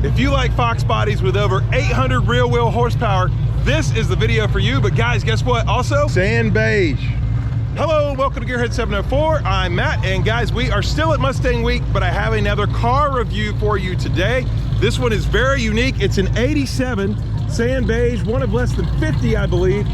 If you like Fox bodies with over 800 real wheel horsepower, this is the video for you. But guys, guess what? Also, Sand Beige. Hello, welcome to Gearhead 704. I'm Matt, and guys, we are still at Mustang Week, but I have another car review for you today. This one is very unique. It's an 87 Sand Beige, one of less than 50, I believe.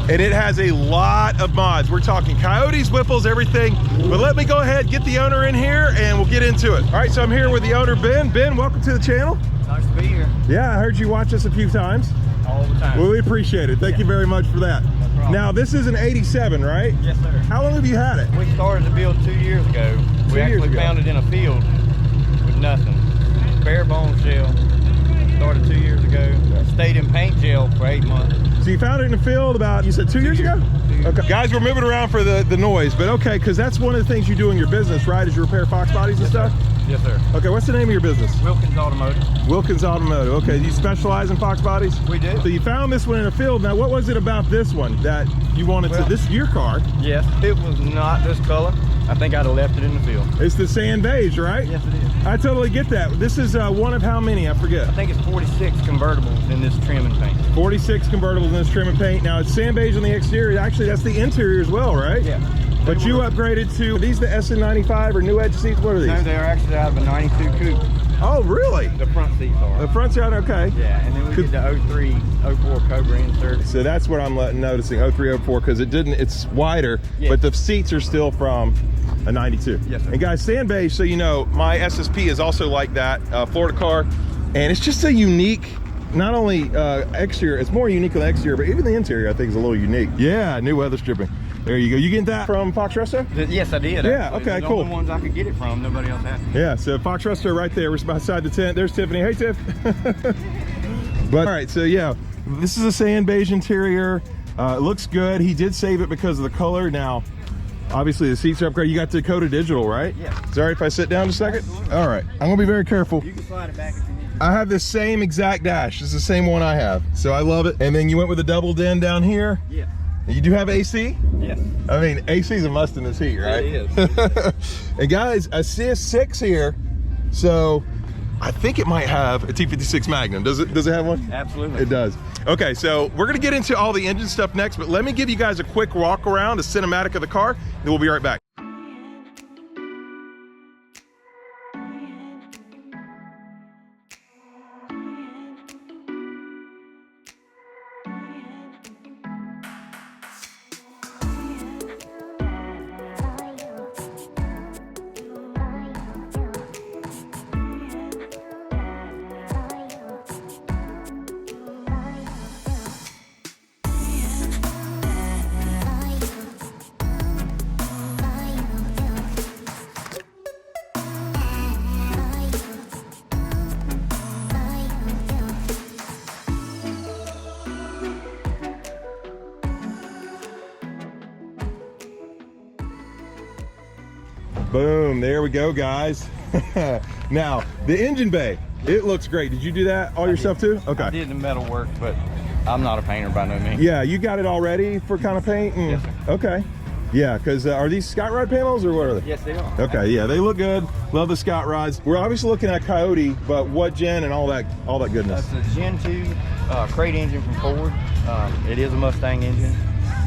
And it has a lot of mods. We're talking coyotes, whipples, everything. But let me go ahead, get the owner in here, and we'll get into it. All right, so I'm here with the owner, Ben. Ben, welcome to the channel. Nice to be here. Yeah, I heard you watch us a few times. All the time. Well, we appreciate it. Thank you very much for that. No problem. Now, this is an 87, right? Yes, sir. How long have you had it? We started the build 2 years ago. We actually found it in a field with nothing. Bare bone shell. Started 2 years ago. Stayed in paint gel for 8 months. So you found it in the field about, you said 2 years ago? Okay. Guys, we're moving around for the noise, but okay, because that's one of the things you do in your business, right? Is you repair Fox bodies and stuff? Yes, sir. Okay, what's the name of your business? Wilkins Automotive. Wilkins Automotive. Okay, you specialize in Fox bodies? We do. So you found this one in a field. Now, what was it about this one that you wanted to, this is your car? Yes, it was not this color. I think I'd have left it in the field. It's the Sand Beige, right? Yes, it is. I totally get that. This is one of how many? I forget. I think it's 46 convertibles in this trim and paint. 46 convertibles in this trim and paint. Now, it's Sand Beige on the exterior. Actually, that's the interior as well, right? Yeah. But you upgraded to, are these the SN95 or new edge seats? What are these? No, they are actually out of a 92 coupe. Oh, really? The front seats are. The front's out, okay. Yeah, and then we did the 03, 04 Cobra insert. So that's what I'm noticing, 03, 04, because it's wider, yes, but the seats are still from a 92. Yes, sir. And guys, Sand Beige, so you know, my SSP is also like that, Florida car, and it's just a unique, not only exterior, it's more unique on the exterior, but even the interior I think is a little unique. Yeah, new weather stripping. There you go. You getting that from Fox Resto? Yes, I did. Yeah, actually. okay, the cool. only ones I could get it from, nobody else had. Yeah, so Fox Resto right there, we're beside the tent. There's Tiffany. Hey, Tiff. But all right, so yeah, this is a Sand Beige interior. It looks good. He did save it because of the color. Now, obviously the seats are upgraded. You got Dakota Digital, right? Yeah. Is it all right if I sit down just a second? Absolutely. All right, I'm gonna be very careful. You can slide it back if you need to. I have the same exact dash. It's the same one I have, so I love it. And then you went with a double den down here. Yeah. You do have AC? Yes. I mean, AC is a must in this heat, right? It is. And guys, I see a 6 here, so I think it might have a T56 Magnum. Does it have one? Absolutely. It does. Okay, so we're gonna get into all the engine stuff next, but let me give you guys a quick walk around, a cinematic of the car, and we'll be right back. Boom, there we go, guys. Now, the engine bay, it looks great. Did you do that all yourself too? Okay. I did the metal work, but I'm not a painter by no means. Yeah, you got it all ready for kind of paint? Yes, sir. Okay. Yeah, because are these Scott Rod panels or what are they? Yes, they are. Okay, yeah, they look good. Love the Scott Rods. We're obviously looking at Coyote, but what gen and all that goodness? That's a Gen 2 crate engine from Ford. It is a Mustang engine.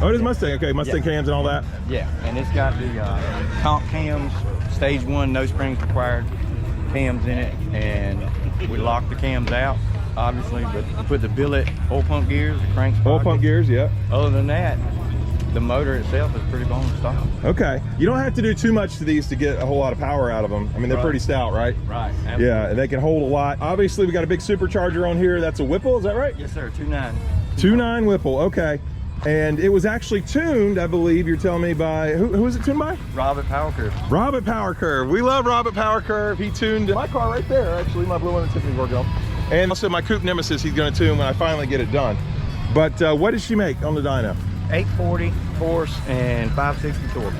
Oh, it is Mustang. Okay, Mustang cams and all that. Yeah, and it's got the comp cams, stage 1, no springs required cams in it, and we lock the cams out, obviously, but put the billet oil pump gears, the crank Oil pump gears, yeah. Other than that, the motor itself is pretty bone stock. Okay, you don't have to do too much to these to get a whole lot of power out of them. I mean, they're pretty stout, right? Right. Absolutely. Yeah, and they can hold a lot. Obviously, we got a big supercharger on here. That's a Whipple, is that right? Yes, sir. 2.9. 2.9 Whipple, okay. And it was actually tuned, I believe, you're telling me, by, who was it tuned by? Robert Power Curve. Robert Power Curve. We love Robert Power Curve. He tuned my car right there, actually, my blue one that Tiffany's working on. And also my Coupe Nemesis, he's gonna tune when I finally get it done. But what does she make on the dyno? 840 horse and 560 torque.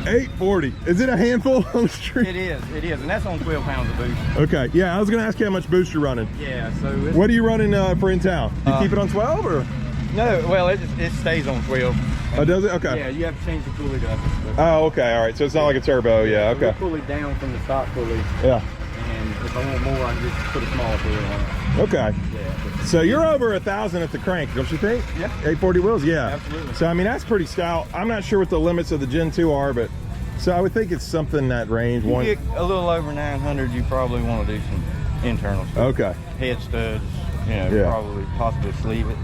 840. Is it a handful on the street? It is, and that's on 12 pounds of boost. Okay, yeah, I was gonna ask you how much boost you're running. Yeah, so it's, What are you running for in town? You keep it on 12 or? no, well, it stays on 12. Oh, does it? Okay. Yeah, you have to change the pulley to Oh, okay, all right. So it's not like a turbo, yeah, So okay. we pulley down from the stock pulley, Yeah. and it's If I want more, I can just put a smaller wheel on it. Okay. Yeah. So you're over 1,000 at the crank, don't you think? Yeah. 840 wheels, yeah. Absolutely. So I mean, that's pretty stout. I'm not sure what the limits of the Gen 2 are, but so I would think it's something in that range. You get a little over 900, you probably want to do some internal stuff. Okay. Head studs, you know, probably possibly sleeve it.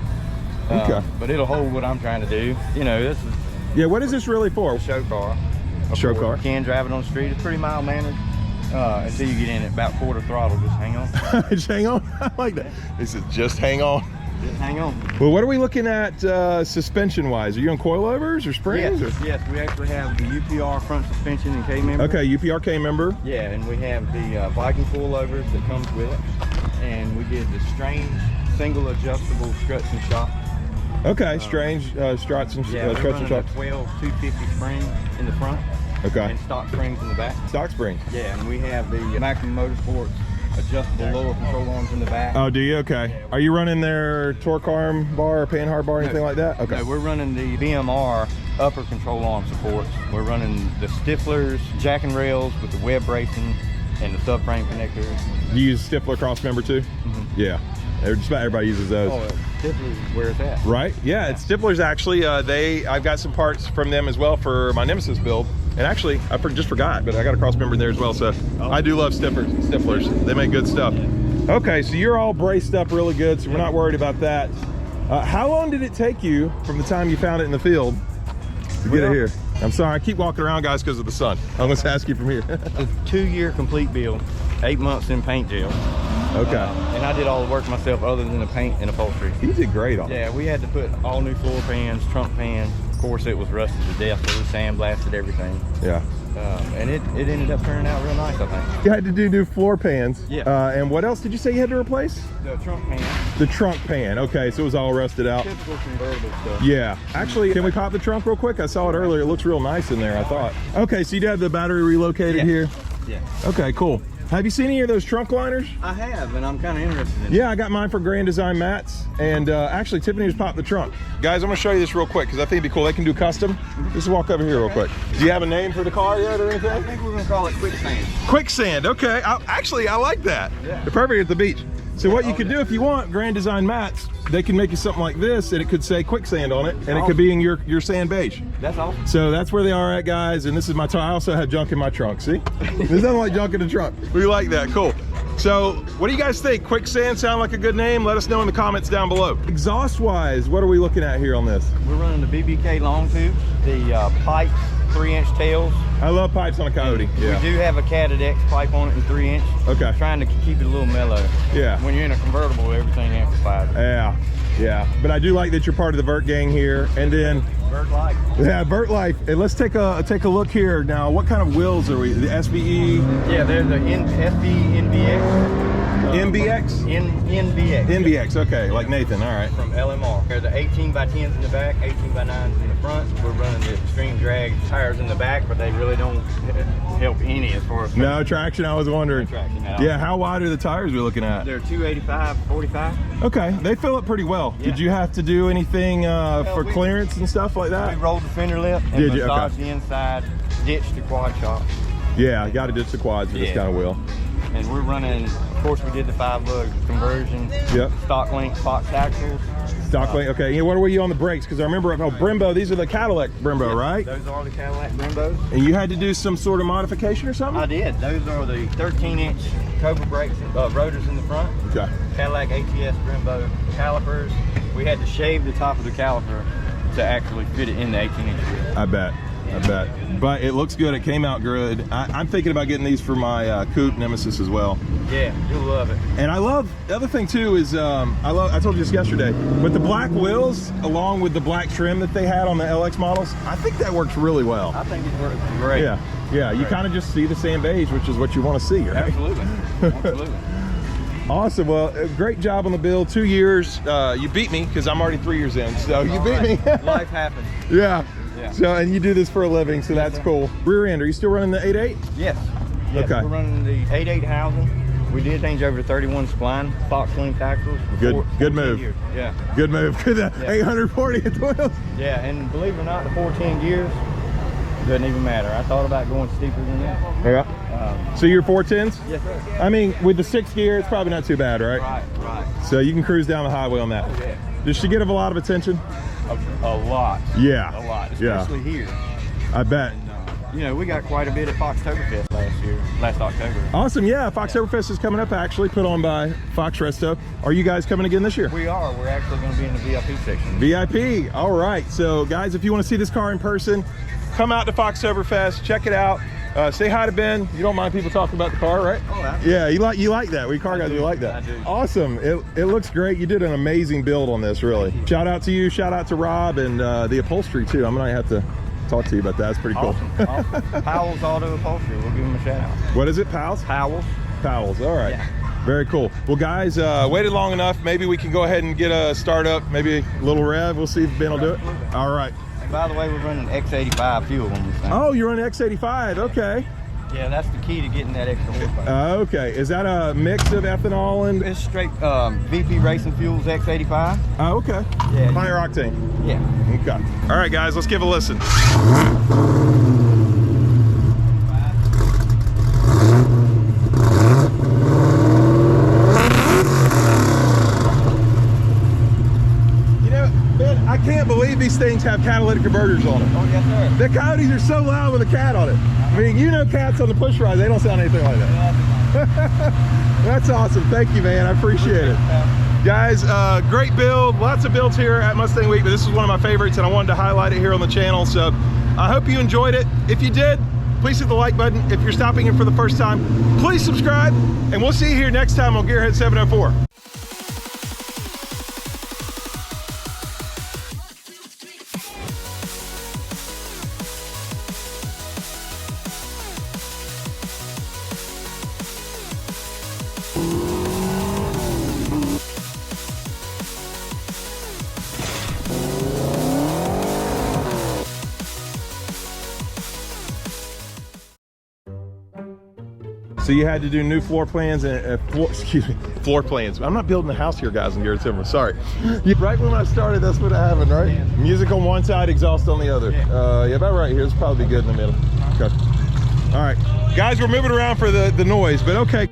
Okay. But it'll hold what I'm trying to do. You know, this is what is this really for? a show car. Show car. You can drive it on the street. It's pretty mild mannered until you get in at about quarter throttle. Just hang on. Just hang on. I like that. This is just hang on. Just hang on. Well, what are we looking at suspension wise? Are you on coilovers or springs? Yes, yes, we actually have the UPR front suspension and K member. Okay, UPR K member. Yeah, and we have the Viking coilovers that comes with it. And we did the strange single adjustable struts and shocks. Okay, strange struts and struts and shocks. 12 250 spring in the front. Okay. And stock springs in the back. Stock springs. Yeah, and we have the Maximum Motorsports adjustable lower control arms in the back. Oh, do you? Okay. Are you running their torque arm bar or panhard bar or anything like that? Okay. No, we're running the BMR upper control arm supports. We're running the Stiflers, jack and rails with the web bracing and the subframe connectors. Do you use Stifler cross member too? Mm-hmm. Yeah. Just about everybody uses those. Oh, Stifler's where it's at. Right? Yeah, it's Stifler's actually. I've got some parts from them as well for my Nemesis build. And actually, I just forgot, but I got a cross member in there as well. So I do love Stiflers. They make good stuff. Yeah. Okay, so you're all braced up really good, so we're not worried about that. How long did it take you from the time you found it in the field to get it here? I'm sorry, I keep walking around, guys, because of the sun. I'm going to ask you from here. A 2-year complete build, 8 months in paint jail. Okay. And I did all the work myself other than the paint and upholstery. You did great on it. Yeah, we had to put all new floor pans, trunk pan. Of course, it was rusted to death, so we sandblasted everything. Yeah. And it ended up turning out real nice, I think. You had to do new floor pans. Yeah. And what else did you say you had to replace? The trunk pan. The trunk pan. Okay, so it was all rusted out. Typical convertible stuff. Yeah. Actually, can we pop the trunk real quick? I saw it earlier. It looks real nice in there, I thought. Okay, so you have the battery relocated here? Yeah. Okay, cool. Have you seen any of those trunk liners? I have, and I'm kind of interested in it. Yeah, I got mine for Grand Design mats, and actually Tiffany just popped the trunk. Guys, I'm gonna show you this real quick because I think it'd be cool. They can do custom. Just walk over here real quick. Do you have a name for the car yet or anything? I think we're gonna call it Quicksand. Quicksand, okay. I like that. Yeah. They're perfect at the beach. So what you could do if you want Grand Design mats, they can make you something like this, and it could say Quicksand on it, and it could be in your Sand Beige. That's awesome. So that's where they are at, guys. And this is my car. I also have junk in my trunk. See, there's nothing like junk in the trunk. We like that. Cool. So what do you guys think? Quicksand sound like a good name? Let us know in the comments down below. Exhaust wise, what are we looking at here on this? We're running the BBK long tubes, the pipe 3-inch tails. I love pipes on a Coyote. Yeah. We do have a Cat X pipe on it in 3-inch. Okay. Trying to keep it a little mellow. Yeah. When you're in a convertible, everything amplifies. Yeah. Yeah. But I do like that you're part of the Vert gang here. And then Vert Life. Yeah, Vert Life. And let's take a look here now. What kind of wheels are we? The SBE? Yeah, they're the SBE NBX. NBX? NBX. NBX, okay, like Nathan, all right. From LMR. They're the 18x10s in the back, 18x9s in the front. We're running the extreme drag tires in the back, but they really don't help any as far as no traction. I was wondering. No traction at all. Yeah, how wide are the tires we're looking at? They're 285/45. Okay, they fill up pretty well. Yeah. Did you have to do anything for clearance and stuff like that? We rolled the fender lip and Did you? massaged Okay. the inside, ditched the quad shock. Yeah, you got to ditch the quads for this kind of wheel. And we're running, of course, we did the 5-lug conversion. Yep. Stock link Fox axles. Stock link. Okay. Yeah, what were you on the brakes? Because I remember, Brembo. These are the Cadillac Brembo, right? Those are the Cadillac Brembos. And you had to do some sort of modification or something? I did. Those are the 13-inch Cobra brakes, rotors in the front. Okay. Cadillac ATS Brembo calipers. We had to shave the top of the caliper to actually fit it in the 18-inch wheel. I bet. But it looks good. It came out good. I'm thinking about getting these for my coupe Nemesis as well. Yeah, you'll love it. And I love, the other thing too is, I told you this yesterday, but the black wheels along with the black trim that they had on the LX models, I think that works really well. I think it works great. Yeah, you kind of just see the Sand Beige, which is what you want to see, right? Absolutely. Awesome. Well, great job on the build. 2 years. You beat me because I'm already 3 years in, so you beat me. Life happens. Yeah. So, and you do this for a living, so that's cool. Rear end, are you still running the 8.8? Yes. Okay. We're running the 8.8 housing. We did change over to 31 spline, Fox link axles. Good move. Years. Yeah. Good move. 840 at the wheels. Yeah, and believe it or not, the 410 gears, Doesn't even matter. I thought about going steeper than that. Yeah. So you're 410s? Yes, sir. I mean, with the 6th gear, it's probably not too bad, right? Right. So you can cruise down the highway on that. Yeah. Does she get a lot of attention? A lot. Yeah. A lot, especially here. I bet. And, you know, we got quite a bit at Foxtoberfest last October. Awesome, yeah. Foxtoberfest is coming up, actually, put on by Fox Resto. Are you guys coming again this year? We are. We're actually going to be in the VIP section. VIP, all right. So, guys, if you want to see this car in person, come out to Foxtoberfest, check it out. Say hi to Ben. You don't mind people talking about the car, right? Oh, absolutely. Yeah, you like that. We car guys, you like that. I do. Awesome. It looks great. You did an amazing build on this, really. Shout out to you. Shout out to Rob and the upholstery, too. I'm going to have to talk to you about that. It's pretty cool. Awesome. Powell's Auto Upholstery. We'll give them a shout out. What is it, Pals? Powell's. All right. Yeah. Very cool. Well, guys, waited long enough. Maybe we can go ahead and get a start up, maybe a little rev. We'll see if Ben will do it. All right. And by the way, we're running X85 fuel on this thing. Oh, you're on X85. Okay. Yeah, that's the key to getting that extra horsepower. Okay. Is that a mix of ethanol and? It's straight VP Racing Fuels X85. Oh, okay. Yeah. Higher octane. Yeah. Okay. All right, guys, let's give a listen. You know, Ben, I can't believe these things have catalytic converters on them. Oh, yes, sir. The Coyotes are so loud with a cat on it. I mean, you know, cats on the push ride, they don't sound anything like that. That's awesome. Thank you, man. I appreciate it. Guys, great build. Lots of builds here at Mustang Week, but this is one of my favorites, and I wanted to highlight it here on the channel. So I hope you enjoyed it. If you did, please hit the like button. If you're stopping in for the first time, please subscribe, and we'll see you here next time on Gearhead 704. So you had to do new floor plans and floor plans. I'm not building a house here, guys, in Garrett Timber. Sorry. Right when I started, that's what happened, right? Yeah. Music on one side, exhaust on the other. Yeah, about right here. It's probably good in the middle. Okay. All right, guys, we're moving around for the noise, but okay.